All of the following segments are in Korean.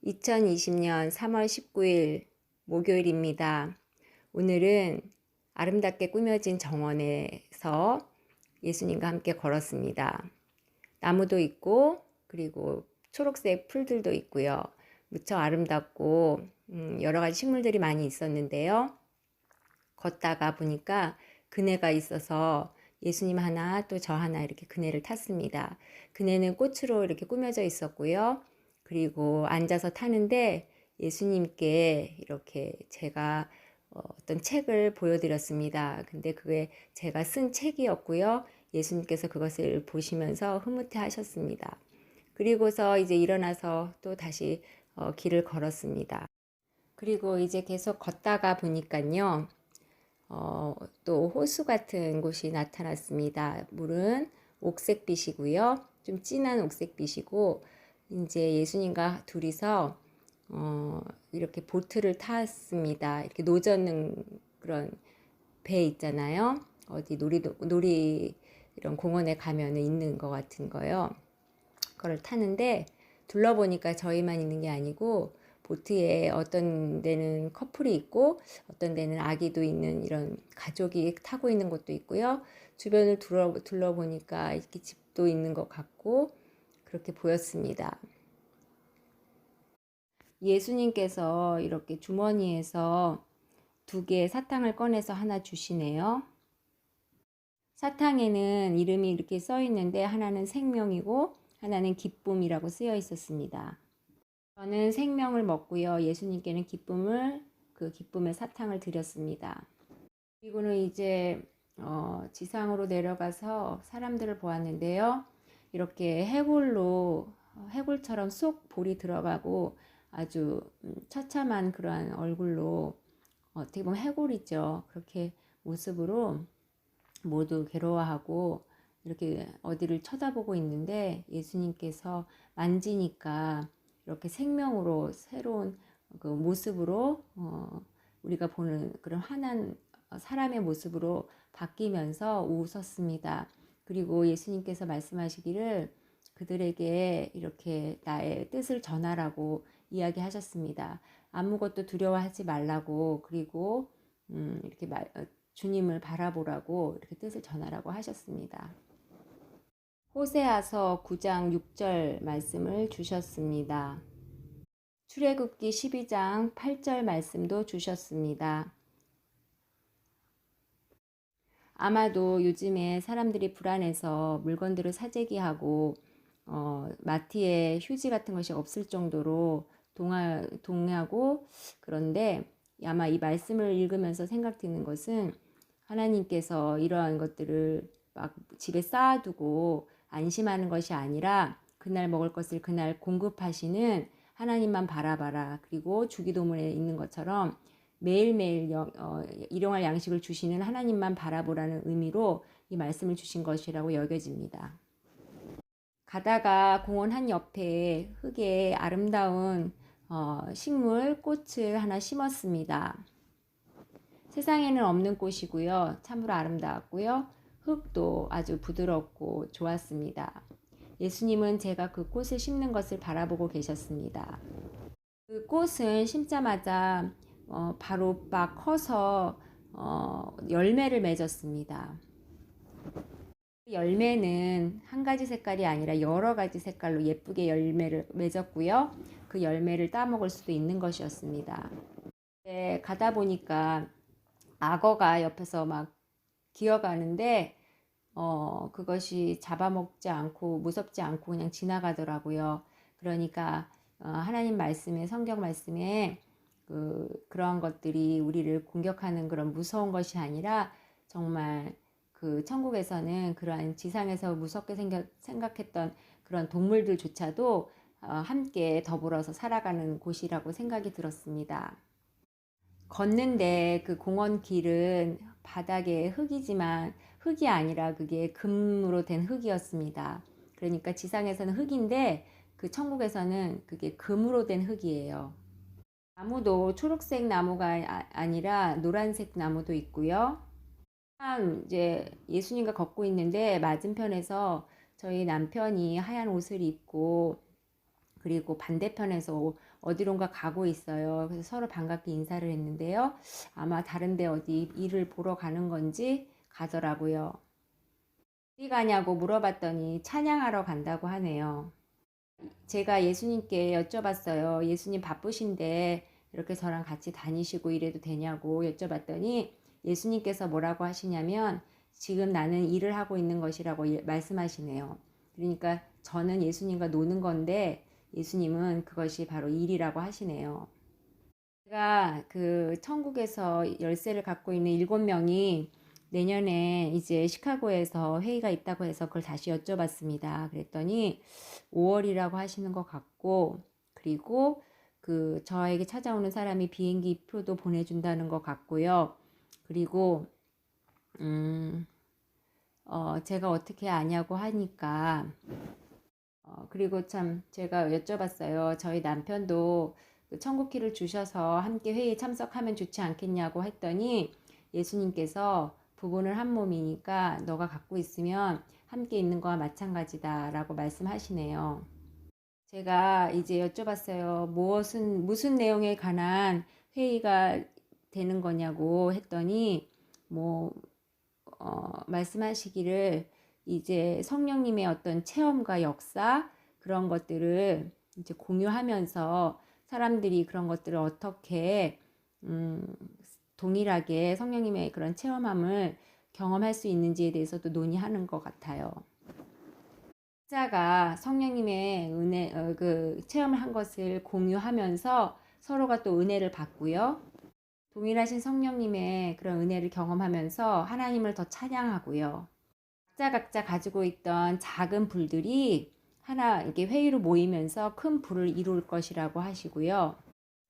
2020년 3월 19일 목요일입니다. 오늘은 아름답게 꾸며진 정원에서 예수님과 함께 걸었습니다. 나무도 있고 그리고 초록색 풀들도 있고요. 무척 아름답고 여러 가지 식물들이 많이 있었는데요. 걷다가 보니까 그네가 있어서 예수님 하나 또 저 하나 이렇게 그네를 탔습니다. 그네는 꽃으로 이렇게 꾸며져 있었고요. 그리고 앉아서 타는데 예수님께 이렇게 제가 어떤 책을 보여드렸습니다. 근데 그게 제가 쓴 책이었고요. 예수님께서 그것을 보시면서 흐뭇해 하셨습니다. 그리고서 이제 일어나서 또 다시 길을 걸었습니다. 그리고 이제 계속 걷다가 보니까요. 또 호수 같은 곳이 나타났습니다. 물은 옥색빛이고요. 좀 진한 옥색빛이고 이제 예수님과 둘이서 이렇게 보트를 탔습니다. 이렇게 노젓는 그런 배 있잖아요. 어디 놀이 이런 공원에 가면은 있는 것 같은 거요. 그걸 타는데 둘러보니까 저희만 있는 게 아니고 보트에 어떤 데는 커플이 있고 어떤 데는 아기도 있는 이런 가족이 타고 있는 것도 있고요. 주변을 둘러보니까 이렇게 집도 있는 것 같고 그렇게 보였습니다. 예수님께서 이렇게 주머니에서 두 개의 사탕을 꺼내서 하나 주시네요. 사탕에는 이름이 이렇게 써 있는데 하나는 생명이고 하나는 기쁨이라고 쓰여 있었습니다. 저는 생명을 먹고요. 예수님께는 그 기쁨의 사탕을 드렸습니다. 그리고는 이제 지상으로 내려가서 사람들을 보았는데요. 이렇게 해골처럼 쏙 볼이 들어가고 아주 처참한 그러한 얼굴로 어떻게 보면 해골이죠. 그렇게 모습으로 모두 괴로워하고 이렇게 어디를 쳐다보고 있는데 예수님께서 만지니까 이렇게 생명으로 새로운 그 모습으로 우리가 보는 그런 환한 사람의 모습으로 바뀌면서 웃었습니다. 그리고 예수님께서 말씀하시기를 그들에게 이렇게 나의 뜻을 전하라고 이야기하셨습니다. 아무것도 두려워하지 말라고 그리고 이렇게 주님을 바라보라고 이렇게 뜻을 전하라고 하셨습니다. 호세아서 9장 6절 말씀을 주셨습니다. 출애굽기 12장 8절 말씀도 주셨습니다. 아마도 요즘에 사람들이 불안해서 물건들을 사재기하고 마트에 휴지 같은 것이 없을 정도로 동하고 그런데 아마 이 말씀을 읽으면서 생각드는 것은 하나님께서 이러한 것들을 막 집에 쌓아두고 안심하는 것이 아니라 그날 먹을 것을 그날 공급하시는 하나님만 바라봐라. 그리고 주기도문에 있는 것처럼 매일매일 일용할 양식을 주시는 하나님만 바라보라는 의미로 이 말씀을 주신 것이라고 여겨집니다. 가다가 공원 한 옆에 흙에 아름다운 식물, 꽃을 하나 심었습니다. 세상에는 없는 꽃이고요. 참으로 아름다웠고요. 흙도 아주 부드럽고 좋았습니다. 예수님은 제가 그 꽃을 심는 것을 바라보고 계셨습니다. 그 꽃은 심자마자 바로 막 커서 열매를 맺었습니다. 열매는 한 가지 색깔이 아니라 여러 가지 색깔로 예쁘게 열매를 맺었고요. 그 열매를 따먹을 수도 있는 것이었습니다. 가다 보니까 악어가 옆에서 막 기어가는데 그것이 잡아먹지 않고 무섭지 않고 그냥 지나가더라고요. 그러니까 하나님 말씀에 성경 말씀에 그런 것들이 우리를 공격하는 그런 무서운 것이 아니라 정말 그 천국에서는 그러한 지상에서 무섭게 생각했던 그런 동물들조차도 함께 더불어서 살아가는 곳이라고 생각이 들었습니다. 걷는데 그 공원 길은 바닥에 흙이지만 흙이 아니라 그게 금으로 된 흙이었습니다. 그러니까 지상에서는 흙인데 그 천국에서는 그게 금으로 된 흙이에요. 나무도 초록색 나무가 아니라 노란색 나무도 있고요. 이제 예수님과 걷고 있는데 맞은편에서 저희 남편이 하얀 옷을 입고 그리고 반대편에서 어디론가 가고 있어요. 그래서 서로 반갑게 인사를 했는데요. 아마 다른데 어디 일을 보러 가는 건지 가더라고요. 어디 가냐고 물어봤더니 찬양하러 간다고 하네요. 제가 예수님께 여쭤봤어요. 예수님 바쁘신데 이렇게 저랑 같이 다니시고 이래도 되냐고 여쭤봤더니 예수님께서 뭐라고 하시냐면 지금 나는 일을 하고 있는 것이라고 말씀하시네요. 그러니까 저는 예수님과 노는 건데 예수님은 그것이 바로 일이라고 하시네요. 제가 그 천국에서 열쇠를 갖고 있는 7명이 내년에 이제 시카고에서 회의가 있다고 해서 그걸 다시 여쭤봤습니다. 그랬더니 5월이라고 하시는 것 같고, 그리고 그 저에게 찾아오는 사람이 비행기 표도 보내준다는 것 같고요. 그리고 제가 어떻게 아냐고 하니까 그리고 참 제가 여쭤봤어요. 저희 남편도 그 천국키를 주셔서 함께 회의에 참석하면 좋지 않겠냐고 했더니 예수님께서 부부는 한 몸이니까 너가 갖고 있으면 함께 있는 거와 마찬가지다라고 말씀하시네요. 제가 이제 여쭤봤어요. 무슨 내용에 관한 회의가 되는 거냐고 했더니 뭐 말씀하시기를 이제 성령님의 어떤 체험과 역사 그런 것들을 이제 공유하면서 사람들이 그런 것들을 어떻게 동일하게 성령님의 그런 체험함을 경험할 수 있는지에 대해서도 논의하는 것 같아요. 각자가 성령님의 은혜 그 체험을 한 것을 공유하면서 서로가 또 은혜를 받고요. 동일하신 성령님의 그런 은혜를 경험하면서 하나님을 더 찬양하고요. 각자 가지고 있던 작은 불들이 하나 이렇게 회의로 모이면서 큰 불을 이룰 것이라고 하시고요.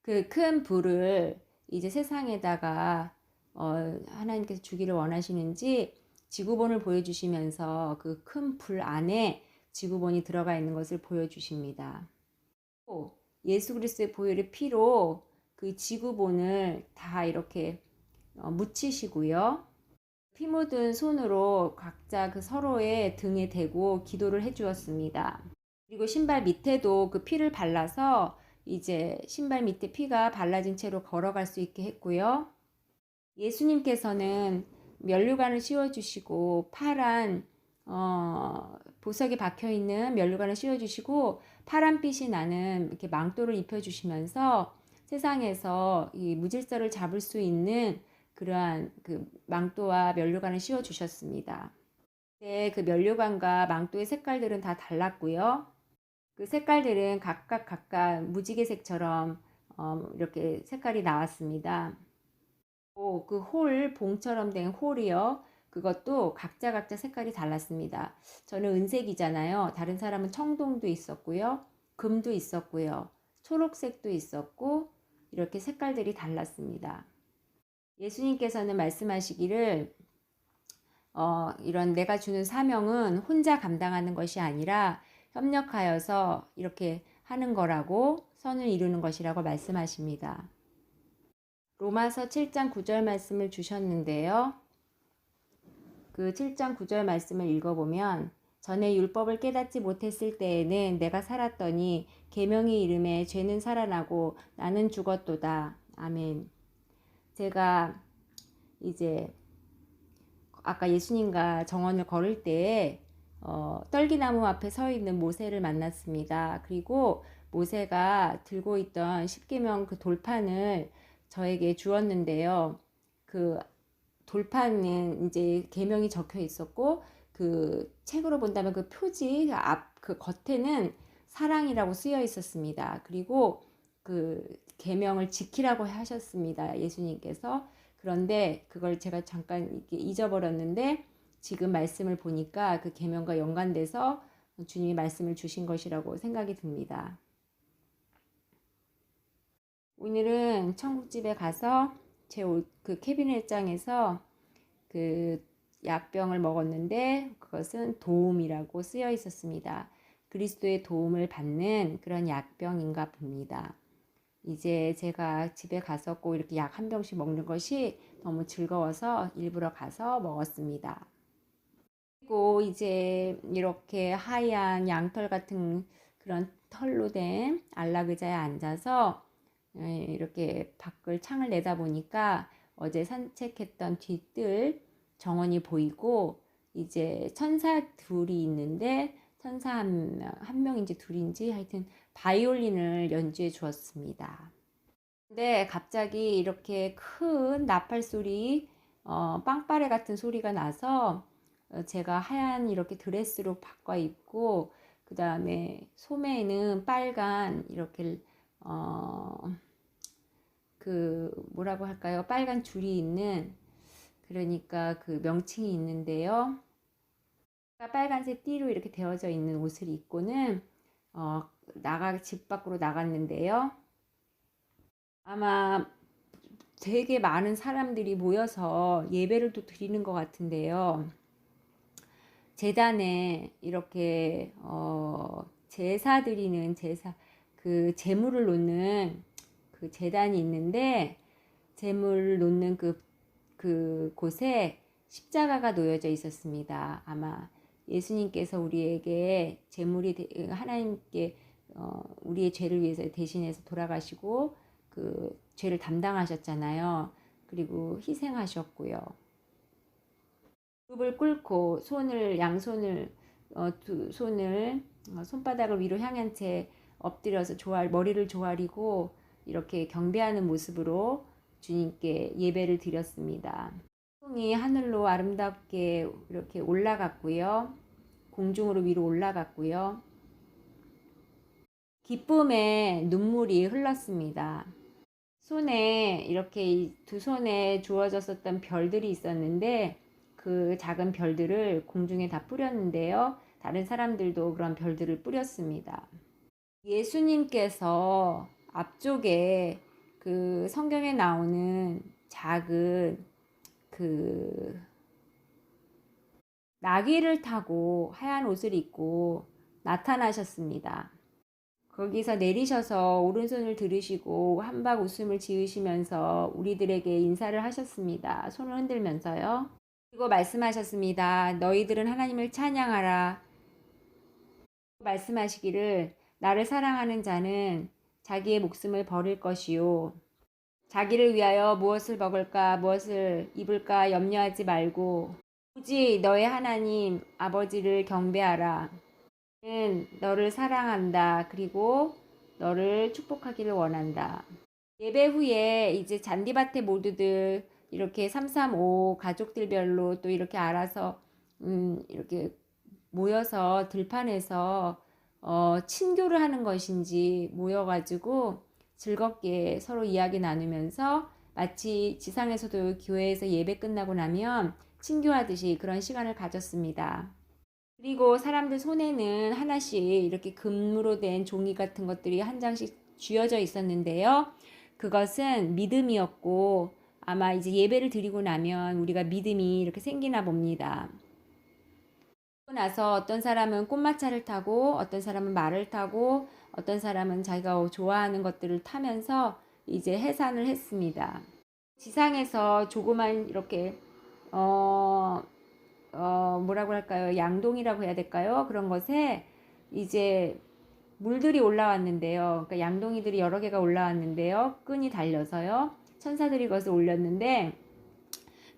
그 큰 불을 이제 세상에다가 하나님께서 주기를 원하시는지 지구본을 보여주시면서 그 큰 불 안에 지구본이 들어가 있는 것을 보여주십니다. 예수 그리스도의 보혈의 피로 그 지구본을 다 이렇게 묻히시고요. 피 묻은 손으로 각자 그 서로의 등에 대고 기도를 해 주었습니다. 그리고 신발 밑에도 그 피를 발라서 이제 신발 밑에 피가 발라진 채로 걸어갈 수 있게 했고요. 예수님께서는 면류관을 씌워주시고 파란 보석이 박혀 있는 면류관을 씌워주시고 파란빛이 나는 이렇게 망토를 입혀주시면서 세상에서 이 무질서를 잡을 수 있는 그러한 그 망토와 면류관을 씌워 주셨습니다. 네, 그 면류관과 망토의 색깔들은 다 달랐고요. 그 색깔들은 각각 무지개색처럼 이렇게 색깔이 나왔습니다. 그 봉처럼 된 홀이요. 그것도 각자 색깔이 달랐습니다. 저는 은색이잖아요. 다른 사람은 청동도 있었고요. 금도 있었고요. 초록색도 있었고 이렇게 색깔들이 달랐습니다. 예수님께서는 말씀하시기를 이런 내가 주는 사명은 혼자 감당하는 것이 아니라 협력하여서 이렇게 하는 거라고 선을 이루는 것이라고 말씀하십니다. 로마서 7장 9절 말씀을 주셨는데요. 그 7장 9절 말씀을 읽어보면 전에 율법을 깨닫지 못했을 때에는 내가 살았더니 계명이 이름에 죄는 살아나고 나는 죽었도다. 아멘. 제가 이제 아까 예수님과 정원을 걸을 때에 떨기나무 앞에 서 있는 모세를 만났습니다. 그리고 모세가 들고 있던 십계명 그 돌판을 저에게 주었는데요. 그 돌판은 이제 계명이 적혀 있었고 그 책으로 본다면 그 표지 그 겉에는 사랑이라고 쓰여 있었습니다. 그리고 그 계명을 지키라고 하셨습니다. 예수님께서. 그런데 그걸 제가 잠깐 잊어버렸는데 지금 말씀을 보니까 그 계명과 연관돼서 주님이 말씀을 주신 것이라고 생각이 듭니다. 오늘은 천국집에 가서 그 캐비넷장에서 그 약병을 먹었는데 그것은 도움이라고 쓰여 있었습니다. 그리스도의 도움을 받는 그런 약병인가 봅니다. 이제 제가 집에 가서 꼭 이렇게 약 한 병씩 먹는 것이 너무 즐거워서 일부러 가서 먹었습니다. 그리고 이제 이렇게 하얀 양털 같은 그런 털로 된 안락의자에 앉아서 이렇게 밖을 창을 내다보니까 어제 산책했던 뒤뜰 정원이 보이고, 이제 천사 둘이 있는데 천사 한 명인지 둘인지 하여튼 바이올린을 연주해 주었습니다. 근데 갑자기 이렇게 큰 나팔 소리, 빵빠레 같은 소리가 나서 제가 하얀 이렇게 드레스로 바꿔 입고, 그 다음에 소매에는 빨간 이렇게 그 뭐라고 할까요? 빨간 줄이 있는, 그러니까 그 명칭이 있는데요. 빨간색 띠로 이렇게 되어져 있는 옷을 입고는 집 밖으로 나갔는데요. 아마 되게 많은 사람들이 모여서 예배를 또 드리는 것 같은데요. 제단에 이렇게 제사 드리는 그 제물을 놓는 그 제단이 있는데, 제물을 놓는 그 곳에 십자가가 놓여져 있었습니다. 아마 예수님께서 우리에게 하나님께 우리의 죄를 위해서 대신해서 돌아가시고 그 죄를 담당하셨잖아요. 그리고 희생하셨고요. 무릎을 꿇고 양손을 두 손을 손바닥을 위로 향한 채 엎드려서 머리를 조아리고 이렇게 경배하는 모습으로 주님께 예배를 드렸습니다. 풍이 하늘로 아름답게 이렇게 올라갔고요. 공중으로 위로 올라갔고요. 기쁨의 눈물이 흘렀습니다. 손에 이렇게 두 손에 주어졌었던 별들이 있었는데, 그 작은 별들을 공중에 다 뿌렸는데요. 다른 사람들도 그런 별들을 뿌렸습니다. 예수님께서 앞쪽에 그 성경에 나오는 작은 그 나귀를 타고 하얀 옷을 입고 나타나셨습니다. 거기서 내리셔서 오른손을 들으시고 한박 웃음을 지으시면서 우리들에게 인사를 하셨습니다. 손을 흔들면서요. 그리고 말씀하셨습니다. 너희들은 하나님을 찬양하라. 말씀하시기를, 나를 사랑하는 자는 자기의 목숨을 버릴 것이요, 자기를 위하여 무엇을 먹을까 무엇을 입을까 염려하지 말고 오직 너의 하나님 아버지를 경배하라. 는 너를 사랑한다. 그리고 너를 축복하기를 원한다. 예배 후에 이제 잔디밭에 모두들 이렇게 335 가족들별로 또 이렇게 알아서 이렇게 모여서 들판에서 친교를 하는 것인지 모여가지고 즐겁게 서로 이야기 나누면서 마치 지상에서도 교회에서 예배 끝나고 나면 친교하듯이 그런 시간을 가졌습니다. 그리고 사람들 손에는 하나씩 이렇게 금으로 된 종이 같은 것들이 한 장씩 쥐어져 있었는데요. 그것은 믿음이었고, 아마 이제 예배를 드리고 나면 우리가 믿음이 이렇게 생기나 봅니다. 그러고 나서 어떤 사람은 꽃마차를 타고, 어떤 사람은 말을 타고, 어떤 사람은 자기가 좋아하는 것들을 타면서 이제 해산을 했습니다. 지상에서 조그만 이렇게 뭐라고 할까요? 양동이라고 해야 될까요? 그런 것에 이제 물들이 올라왔는데요. 그러니까 양동이들이 여러 개가 올라왔는데요. 끈이 달려서요. 천사들이 그것을 올렸는데,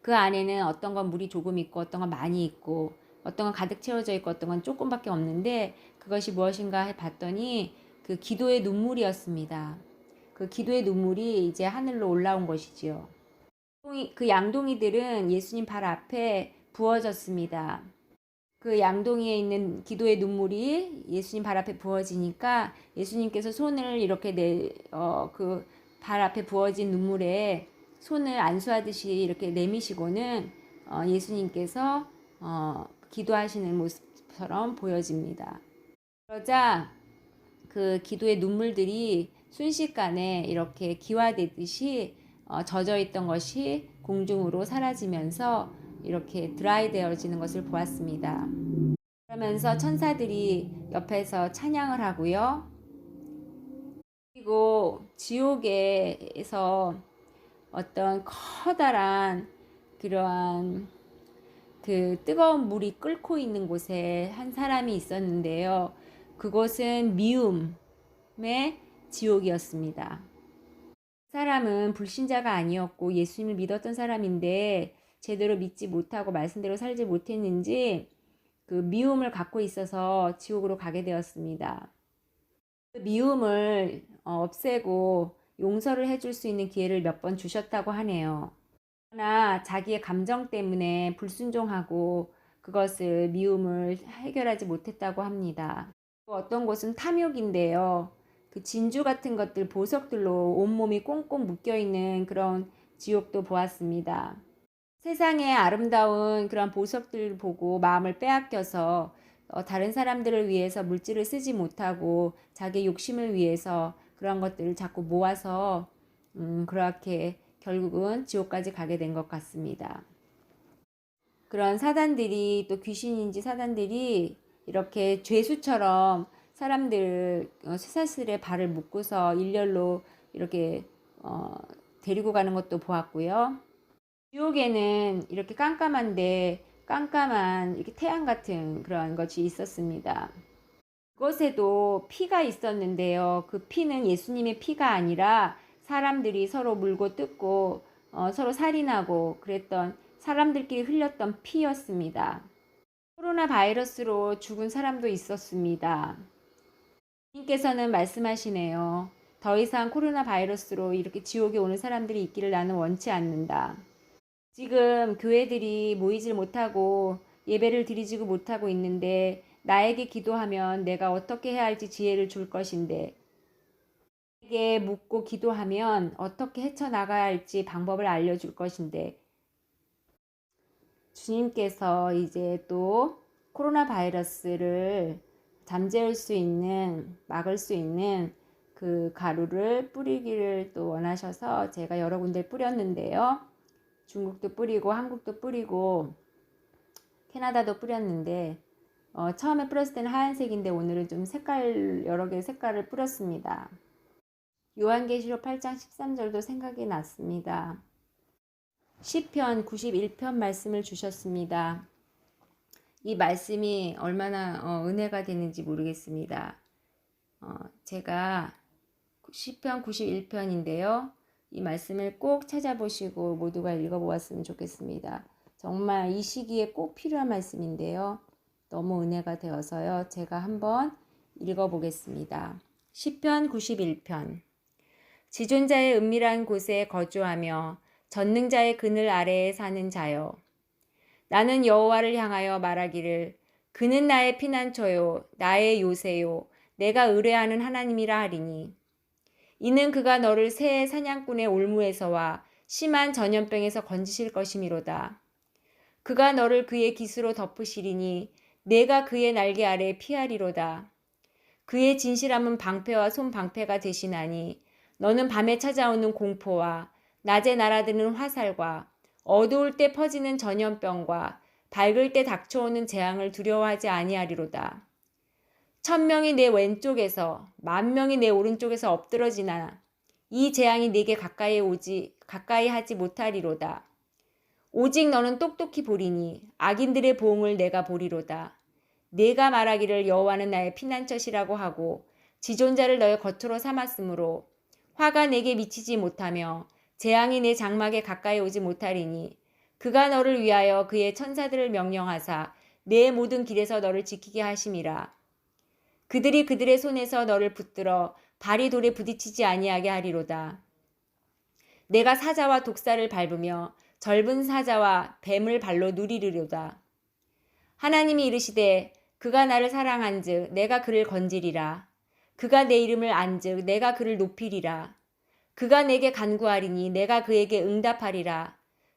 그 안에는 어떤 건 물이 조금 있고 어떤 건 많이 있고 어떤 건 가득 채워져 있고 어떤 건 조금밖에 없는데, 그것이 무엇인가 해 봤더니 그 기도의 눈물이었습니다. 그 기도의 눈물이 이제 하늘로 올라온 것이지요. 그 양동이들은 예수님 발 앞에 부어졌습니다. 그 양동이에 있는 기도의 눈물이 예수님 발 앞에 부어지니까 예수님께서 손을 이렇게 그 발 앞에 부어진 눈물에 손을 안수하듯이 이렇게 내미시고는 예수님께서 기도하시는 모습처럼 보여집니다. 그러자 그 기도의 눈물들이 순식간에 이렇게 기화되듯이 젖어 있던 것이 공중으로 사라지면서 이렇게 드라이 되어지는 것을 보았습니다. 그러면서 천사들이 옆에서 찬양을 하고요. 그리고 지옥에서 어떤 커다란 그러한 그 뜨거운 물이 끓고 있는 곳에 한 사람이 있었는데요. 그곳은 미움의 지옥이었습니다. 사람은 불신자가 아니었고 예수님을 믿었던 사람인데 제대로 믿지 못하고 말씀대로 살지 못했는지 그 미움을 갖고 있어서 지옥으로 가게 되었습니다. 그 미움을 없애고 용서를 해줄 수 있는 기회를 몇 번 주셨다고 하네요. 그러나 자기의 감정 때문에 불순종하고 그것을 미움을 해결하지 못했다고 합니다. 또 어떤 곳은 탐욕인데요. 그 진주 같은 것들, 보석들로 온몸이 꽁꽁 묶여있는 그런 지옥도 보았습니다. 세상의 아름다운 그런 보석들을 보고 마음을 빼앗겨서 다른 사람들을 위해서 물질을 쓰지 못하고 자기 욕심을 위해서 그런 것들을 자꾸 모아서 그렇게 결국은 지옥까지 가게 된 것 같습니다. 그런 사단들이 또 귀신인지 사단들이 이렇게 죄수처럼 사람들 쇠사슬에 발을 묶고서 일렬로 이렇게 데리고 가는 것도 보았고요. 지옥에는 이렇게 깜깜한데 깜깜한 이렇게 태양 같은 그런 것이 있었습니다. 그것에도 피가 있었는데요. 그 피는 예수님의 피가 아니라 사람들이 서로 물고 뜯고 서로 살인하고 그랬던 사람들끼리 흘렸던 피였습니다. 코로나 바이러스로 죽은 사람도 있었습니다. 주님께서는 말씀하시네요. 더 이상 코로나 바이러스로 이렇게 지옥에 오는 사람들이 있기를 나는 원치 않는다. 지금 교회들이 모이질 못하고 예배를 드리지도 못하고 있는데 나에게 기도하면 내가 어떻게 해야 할지 지혜를 줄 것인데 나에게 묻고 기도하면 어떻게 헤쳐나가야 할지 방법을 알려줄 것인데 주님께서 이제 또 코로나 바이러스를 잠재울 수 있는, 막을 수 있는 그 가루를 뿌리기를 또 원하셔서 제가 여러 군데 뿌렸는데요. 중국도 뿌리고 한국도 뿌리고 캐나다도 뿌렸는데 처음에 뿌렸을 때는 하얀색인데 오늘은 좀 여러 개의 색깔을 뿌렸습니다. 요한계시록 8장 13절도 생각이 났습니다. 시편 91편 말씀을 주셨습니다. 이 말씀이 얼마나 은혜가 되는지 모르겠습니다. 제가 시편 91편인데요. 이 말씀을 꼭 찾아보시고 모두가 읽어보았으면 좋겠습니다. 정말 이 시기에 꼭 필요한 말씀인데요. 너무 은혜가 되어서요. 제가 한번 읽어보겠습니다. 시편 91편. 지존자의 은밀한 곳에 거주하며 전능자의 그늘 아래에 사는 자여. 나는 여호와를 향하여 말하기를 그는 나의 피난처요 나의 요새요 내가 의뢰하는 하나님이라 하리니. 이는 그가 너를 새 사냥꾼의 올무에서와 심한 전염병에서 건지실 것이미로다. 그가 너를 그의 깃으로 덮으시리니 내가 그의 날개 아래 피하리로다. 그의 진실함은 방패와 손방패가 되시나니 너는 밤에 찾아오는 공포와 낮에 날아드는 화살과 어두울 때 퍼지는 전염병과 밝을 때 닥쳐오는 재앙을 두려워하지 아니하리로다. 1000명이 내 왼쪽에서 10,000명이 내 오른쪽에서 엎드러지나 이 재앙이 네게 가까이 하지 못하리로다. 오직 너는 똑똑히 보리니 악인들의 보응을 내가 보리로다. 내가 말하기를 여호와는 나의 피난처시라고 하고 지존자를 너의 겉으로 삼았으므로 화가 내게 미치지 못하며 재앙이 내 장막에 가까이 오지 못하리니 그가 너를 위하여 그의 천사들을 명령하사 내 모든 길에서 너를 지키게 하심이라. 그들이 그들의 손에서 너를 붙들어 발이 돌에 부딪히지 아니하게 하리로다. 내가 사자와 독사를 밟으며 젊은 사자와 뱀을 발로 누리리로다. 하나님이 이르시되 그가 나를 사랑한즉 내가 그를 건지리라. 그가 내 이름을 안즉 내가 그를 높이리라. 그가 내게 간구하리니 내가 그에게 응답하리라.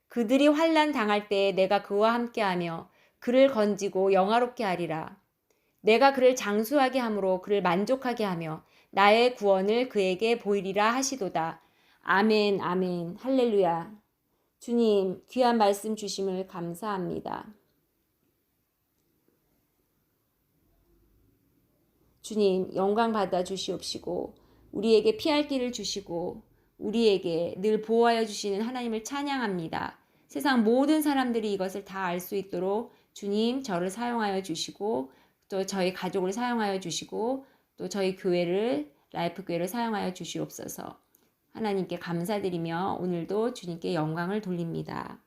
그들이 환난 당할 때에 내가 그와 함께하며 그를 건지고 영화롭게 하리라. 내가 그를 장수하게 함으로 그를 만족하게 하며 나의 구원을 그에게 보이리라 하시도다. 아멘, 아멘, 할렐루야. 주님, 귀한 말씀 주심을 감사합니다. 주님, 영광 받아 주시옵시고 우리에게 피할 길을 주시고 우리에게 늘 보호하여 주시는 하나님을 찬양합니다. 세상 모든 사람들이 이것을 다 알 수 있도록 주님 저를 사용하여 주시고 또 저희 가족을 사용하여 주시고 또 저희 교회를 라이프 교회를 사용하여 주시옵소서. 하나님께 감사드리며 오늘도 주님께 영광을 돌립니다.